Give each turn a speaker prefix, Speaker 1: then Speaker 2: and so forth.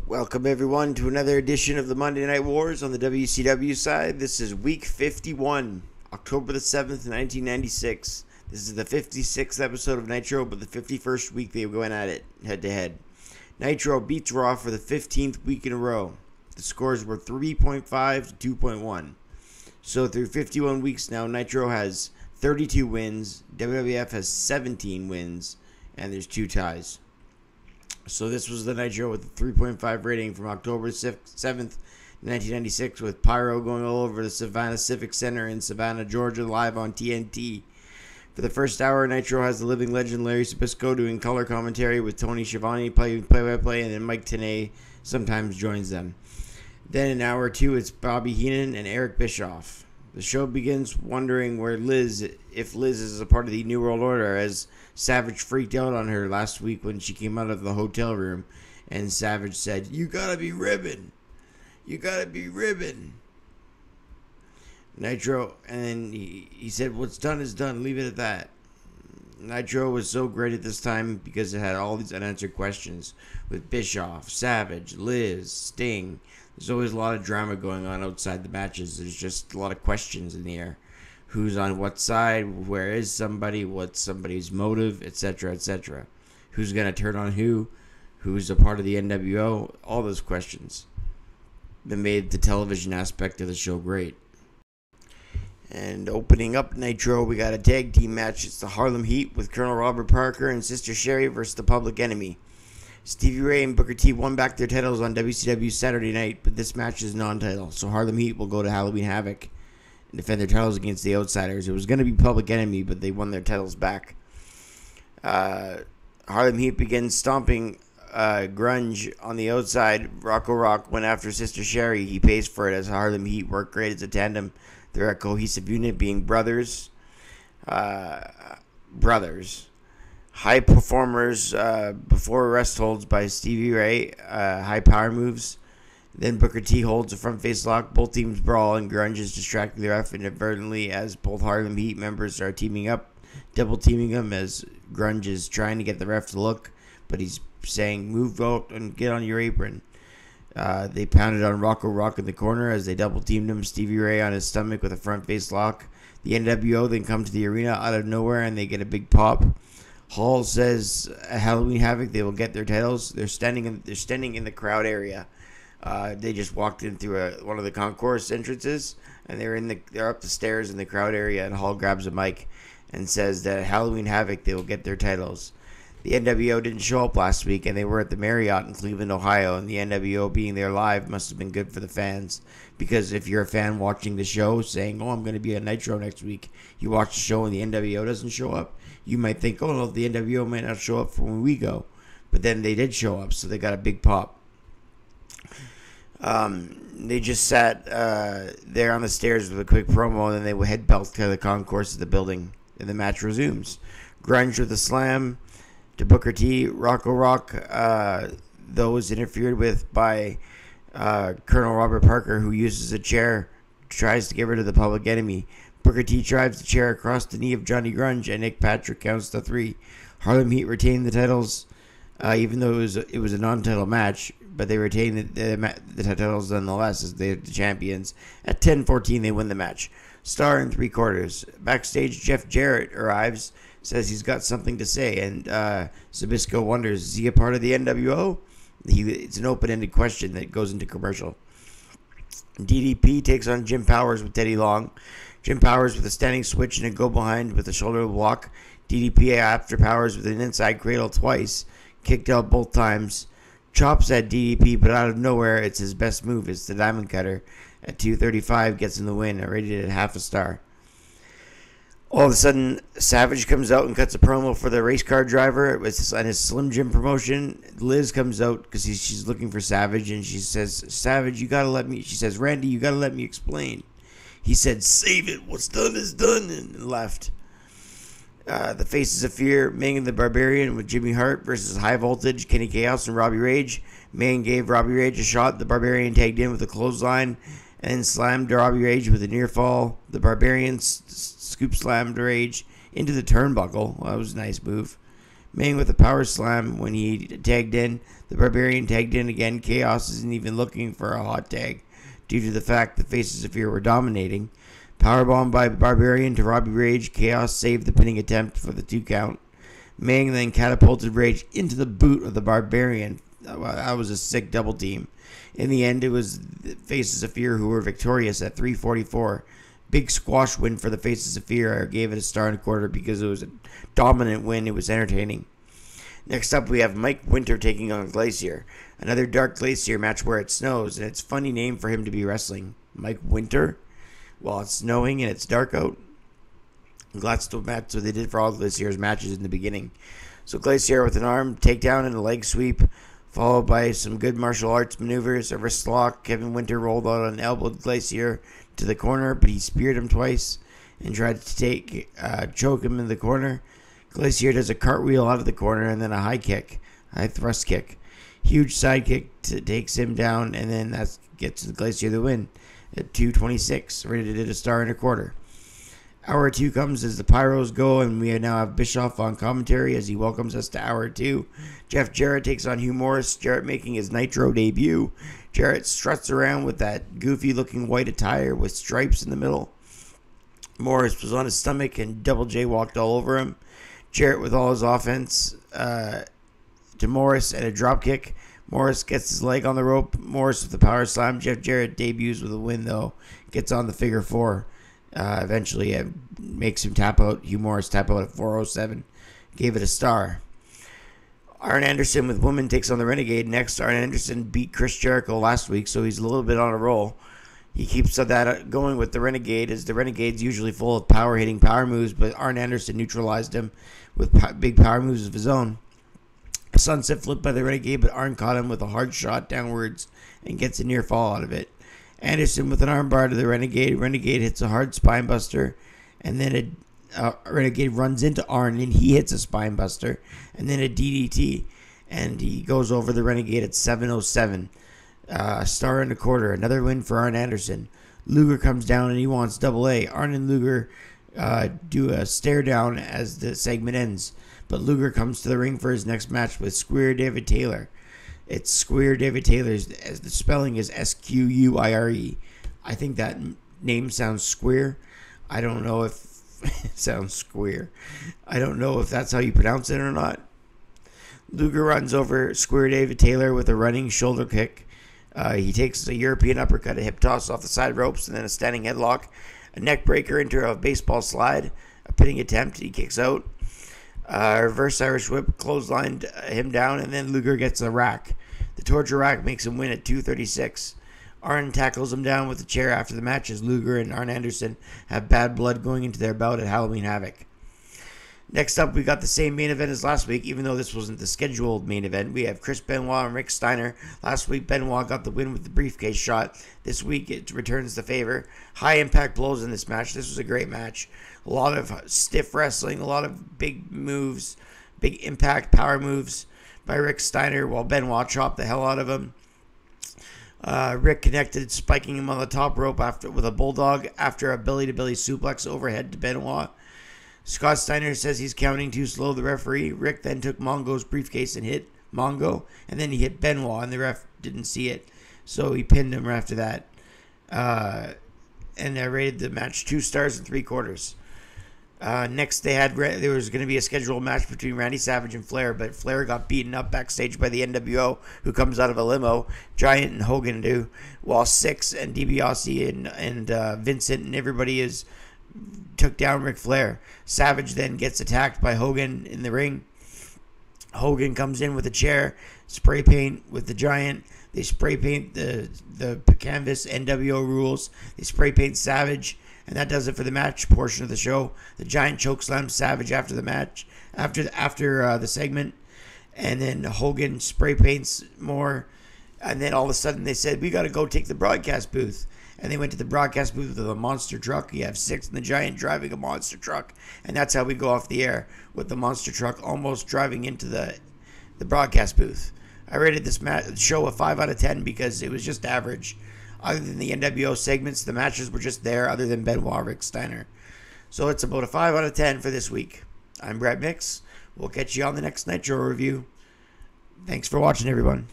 Speaker 1: Welcome everyone to another edition of the Monday Night Wars on the WCW side. This is week 51, October the 7th, 1996. This is the 56th episode of Nitro, but the 51st week they went at it head to head. Nitro beats Raw for the 15th week in a row. The scores were 3.5 to 2.1. So through 51 weeks now, Nitro has 32 wins, WWF has 17 wins, and there's 2 ties. So this was the Nitro with a 3.5 rating from October 7th, 1996, with Pyro going all over the Savannah Civic Center in Savannah, Georgia, live on TNT. For the first hour, Nitro has the living legend Larry Zbyszko doing color commentary with Tony Schiavone playing play-by-play, and then Mike Tenay sometimes joins them. Then in hour 2, it's Bobby Heenan and Eric Bischoff. The show begins wondering if Liz is a part of the New World Order, as Savage freaked out on her last week when she came out of the hotel room, and Savage said, "You gotta be ribbon. You gotta be ribbon." Nitro, and then he said, "What's done is done, leave it at that." Nitro was so great at this time because it had all these unanswered questions with Bischoff, Savage, Liz, Sting. There's always a lot of drama going on outside the matches. There's just a lot of questions in the air. Who's on what side? Where is somebody? What's somebody's motive? Etc., etc. Who's going to turn on who? Who's a part of the nWo? All those questions that made the television aspect of the show great. And opening up Nitro, we got a tag team match. It's the Harlem Heat with Colonel Robert Parker and Sister Sherry versus the Public Enemy. Stevie Ray and Booker T won back their titles on WCW Saturday night, but this match is non-title, so Harlem Heat will go to Hal.Havoc and defend their titles against the Outsiders. It was going to be Public Enemy, but they won their titles back. Harlem Heat begins stomping grunge on the outside. Rocco Rock went after Sister Sherry. He pays for it as Harlem Heat work great as a tandem. They're a cohesive unit, being brothers. High performers before arrest holds by Stevie Ray. High power moves. Then Booker T holds a front face lock. Both teams brawl, and Grunge is distracting the ref inadvertently as both Harlem Heat members are teaming up, double teaming him as Grunge is trying to get the ref to look, but he's saying, "Move out and get on your apron." They pounded on Rocco Rock in the corner as they double teamed him. Stevie Ray on his stomach with a front face lock. The nWo then come to the arena out of nowhere and they get a big pop. Hall says at Hal.Havoc they will get their titles. They're standing in the crowd area. They just walked in through one of the concourse entrances, and they're up the stairs in the crowd area. And Hall grabs a mic and says that at Hal.Havoc they will get their titles. The nWo didn't show up last week, and they were at the Marriott in Cleveland, Ohio. And the nWo being there live must have been good for the fans, because if you're a fan watching the show saying, "Oh, I'm going to be at Nitro next week," you watch the show and the nWo doesn't show up, you might think, "Oh, no, the nWo might not show up for when we go." But then they did show up, so they got a big pop. They just sat there on the stairs with a quick promo, and then they would head back to the concourse of the building, and the match resumes. Grunge with a slam to Booker T. Rocco Rock, though, was interfered with by Colonel Robert Parker, who uses a chair, tries to get rid of the Public Enemy. Booker T drives the chair across the knee of Johnny Grunge, and Nick Patrick counts to 3. Harlem Heat retained the titles, even though it was a non-title match, but they retained the titles nonetheless as they're the champions. At 10:14, they win the match. Star in 3/4. Backstage, Jeff Jarrett arrives, says he's got something to say, and Zbyszko wonders, is he a part of the nWo? It's an open-ended question that goes into commercial. DDP takes on Jim Powers with Teddy Long. Jim Powers with a standing switch and a go-behind with a shoulder block. DDP after Powers with an inside cradle twice. Kicked out both times. Chops at DDP, but out of nowhere, it's his best move. It's the Diamond Cutter. At 2:35, gets him the win. Rated at half a star. All of a sudden, Savage comes out and cuts a promo for the race car driver on his Slim Jim promotion. Liz comes out because she's looking for Savage, and she says, "Savage, you gotta let me." She says, "Randy, you gotta let me explain." He said, "Save it. What's done is done," and left. The Faces of Fear, Ming and the Barbarian with Jimmy Hart versus High Voltage, Kenny Chaos and Robbie Rage. Ming gave Robbie Rage a shot. The Barbarian tagged in with a clothesline and slammed Robbie Rage with a near fall. The Barbarian scoop slammed Rage into the turnbuckle. Well, that was a nice move. Ming with a power slam when he tagged in. The Barbarian tagged in again. Chaos isn't even looking for a hot tag due to the fact the Faces of Fear were dominating. Powerbomb by Barbarian to Robbie Rage. Chaos saved the pinning attempt for the 2 count. Mang then catapulted Rage into the boot of the Barbarian. That was a sick double team. In the end, it was the Faces of Fear who were victorious at 3:44. Big squash win for the Faces of Fear. I gave it a star and a quarter because it was a dominant win. It was entertaining. Next up, we have Mike Winter taking on Glacier. Another Dark Glacier match where it snows, and it's a funny name for him to be wrestling. Mike Winter, while it's snowing and it's dark out. I'm glad that's what they did for all Glacier's matches in the beginning. So Glacier with an arm takedown and a leg sweep, followed by some good martial arts maneuvers, a wrist lock. Kevin Winter rolled out and elbowed Glacier to the corner, but he speared him twice and tried to choke him in the corner. Glacier does a cartwheel out of the corner and then a high thrust kick. Huge side kick takes him down, and then that gets the Glacier the win at 2:26. Rated it a star and a quarter. Hour 2 comes as the Pyros go, and we now have Bischoff on commentary as he welcomes us to Hour 2. Jeff Jarrett takes on Hugh Morris. Jarrett making his Nitro debut. Jarrett struts around with that goofy-looking white attire with stripes in the middle. Morris was on his stomach, and Double J walked all over him. Jarrett with all his offense to Morris and a drop kick. Morris gets his leg on the rope. Morris with the power slam. Jeff Jarrett debuts with a win, though. Gets on the figure 4. Eventually, it makes him tap out. Hugh Morris tap out at 4:07. Gave it a star. Arn Anderson with women takes on the Renegade. Next, Arn Anderson beat Chris Jericho last week, so he's a little bit on a roll. He keeps that going with the Renegade, as the Renegade's usually full of power-hitting power moves, but Arn Anderson neutralized him with big power moves of his own. A sunset flip by the Renegade, but Arn caught him with a hard shot downwards and gets a near fall out of it. Anderson with an armbar to the Renegade. Renegade hits a hard spine buster, and then Renegade runs into Arn, and he hits a spine buster, and then a DDT, and he goes over the Renegade at 7:07. Star and a quarter. Another win for Arn Anderson. Luger comes down, and he wants double A. Arn and Luger do a stare down as the segment ends, but Luger comes to the ring for his next match with Square David Taylor. It's Square David Taylor, as the spelling is Squire. I think that name sounds square. I don't know if it sounds square. I don't know if that's how you pronounce it or not. Luger runs over Square David Taylor with a running shoulder kick. He takes a European uppercut, a hip toss off the side ropes, and then a standing headlock, a neck breaker into a baseball slide, a pinning attempt. He kicks out. Reverse Irish whip clotheslined him down, and then Luger gets a rack. The torture rack makes him win at 2:36. Arn tackles him down with a chair after the match, as Luger and Arn Anderson have bad blood going into their bout at Hal.Havoc. Next up, we got the same main event as last week, even though this wasn't the scheduled main event. We have Chris Benoit and Rick Steiner. Last week, Benoit got the win with the briefcase shot. This week, it returns the favor. High impact blows in this match. This was a great match. A lot of stiff wrestling, a lot of big moves, big impact power moves by Rick Steiner, while Benoit chopped the hell out of him. Rick connected, spiking him on the top rope with a bulldog after a belly-to-belly suplex overhead to Benoit. Scott Steiner says he's counting too slow, the referee. Rick then took Mongo's briefcase and hit Mongo, and then he hit Benoit, and the ref didn't see it, so he pinned him after that. And I rated the match 2 stars and 3/4. Next, there was going to be a scheduled match between Randy Savage and Flair, but Flair got beaten up backstage by the NWO, who comes out of a limo. Giant and Hogan do, while Six and DiBiase and Vincent and everybody took down Ric Flair. Savage then gets attacked by Hogan in the ring. Hogan comes in with a chair, spray paint with the Giant. They spray paint the canvas, NWO rules. They spray paint Savage. And that does it for the match portion of the show. The Giant chokeslams Savage after the match, after the segment, and then Hogan spray paints more. And then all of a sudden they said, "We got to go take the broadcast booth." And they went to the broadcast booth with a monster truck. You have Six and the Giant driving a monster truck, and that's how we go off the air, with the monster truck almost driving into the broadcast booth. I rated this show a 5 out of 10 because it was just average. Other than the NWO segments, the matches were just there, other than Benoit, Rick Steiner. So it's about a 5 out of 10 for this week. I'm Brad Mix. We'll catch you on the next Nitro review. Thanks for watching, everyone.